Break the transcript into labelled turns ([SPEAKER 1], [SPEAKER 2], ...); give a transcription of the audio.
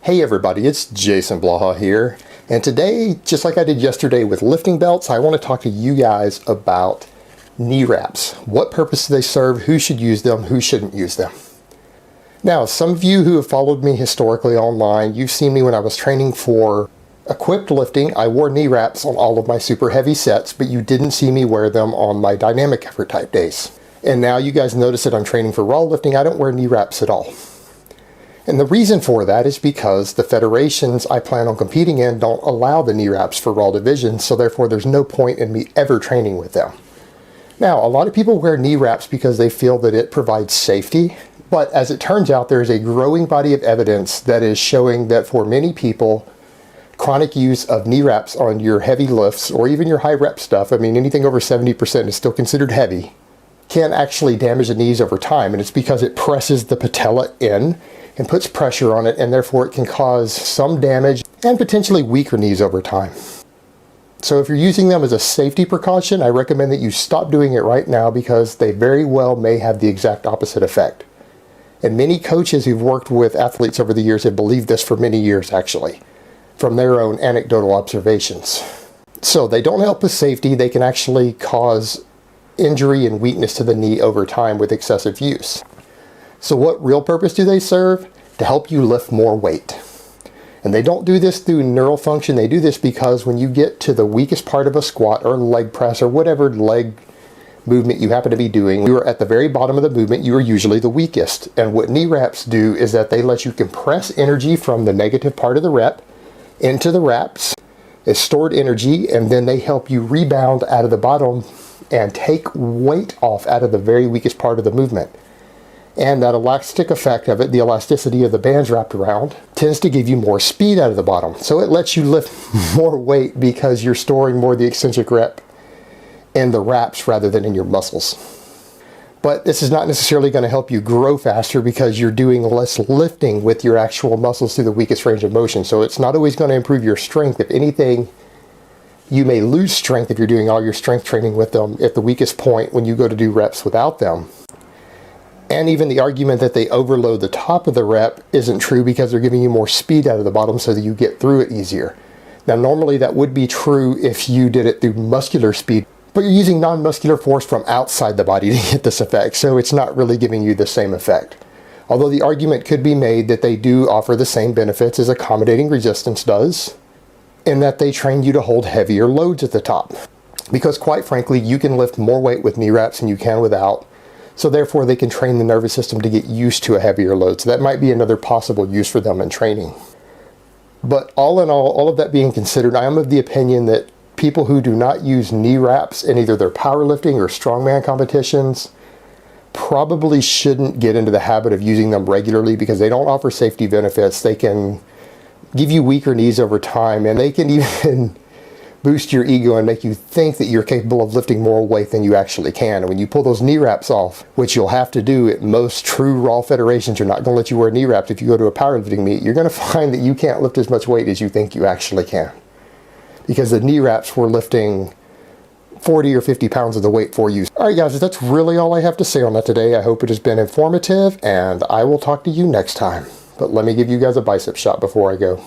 [SPEAKER 1] Hey everybody, it's Jason Blaha here, and today, just like I did yesterday with lifting belts, I want to talk to you guys about knee wraps. What purpose do they serve, who should use them, who shouldn't use them. Now, some of you who have followed me historically online, you've seen me when I was training for equipped lifting. I wore knee wraps on all of my super heavy sets, but you didn't see me wear them on my dynamic effort type days. And now you guys notice that I'm training for raw lifting, I don't wear knee wraps at all. And the reason for that is because the federations I plan on competing in don't allow the knee wraps for raw divisions, so therefore there's no point in me ever training with them. Now, a lot of people wear knee wraps because they feel that it provides safety, but as it turns out, there is a growing body of evidence that is showing that for many people, chronic use of knee wraps on your heavy lifts, or even your high rep stuff, I mean anything over 70% is still considered heavy, can actually damage the knees over time, and it's because it presses the patella in and puts pressure on it, and therefore it can cause some damage and potentially weaker knees over time. So if you're using them as a safety precaution, I recommend that you stop doing it right now because they very well may have the exact opposite effect. And many coaches who've worked with athletes over the years have believed this for many years actually, from their own anecdotal observations. So they don't help with safety, they can actually cause injury and weakness to the knee over time with excessive use. So what real purpose do they serve? To help you lift more weight. And they don't do this through neural function, they do this because when you get to the weakest part of a squat or leg press or whatever leg movement you happen to be doing, you are at the very bottom of the movement, you are usually the weakest. And what knee wraps do is that they let you compress energy from the negative part of the rep into the wraps. It's stored energy, and then they help you rebound out of the bottom and take weight off out of the very weakest part of the movement. And that elastic effect of it, the elasticity of the bands wrapped around, tends to give you more speed out of the bottom. So it lets you lift more weight because you're storing more of the eccentric rep in the wraps rather than in your muscles. But this is not necessarily going to help you grow faster because you're doing less lifting with your actual muscles through the weakest range of motion. So it's not always going to improve your strength. If anything, you may lose strength if you're doing all your strength training with them at the weakest point when you go to do reps without them. And even the argument that they overload the top of the rep isn't true because they're giving you more speed out of the bottom so that you get through it easier. Now normally that would be true if you did it through muscular speed, but you're using non-muscular force from outside the body to get this effect, so it's not really giving you the same effect. Although the argument could be made that they do offer the same benefits as accommodating resistance does, in that they train you to hold heavier loads at the top. Because quite frankly, you can lift more weight with knee wraps than you can without, so therefore they can train the nervous system to get used to a heavier load. So that might be another possible use for them in training. But all in all of that being considered, I am of the opinion that people who do not use knee wraps in either their powerlifting or strongman competitions probably shouldn't get into the habit of using them regularly because they don't offer safety benefits. They can give you weaker knees over time, and they can even boost your ego and make you think that you're capable of lifting more weight than you actually can. And when you pull those knee wraps off, which you'll have to do at most true raw federations, you're not going to let you wear knee wraps if you go to a powerlifting meet, you're going to find that you can't lift as much weight as you think you actually can. Because the knee wraps were lifting 40 or 50 pounds of the weight for you. Alright guys, that's really all I have to say on that today. I hope it has been informative, and I will talk to you next time. But let me give you guys a bicep shot before I go.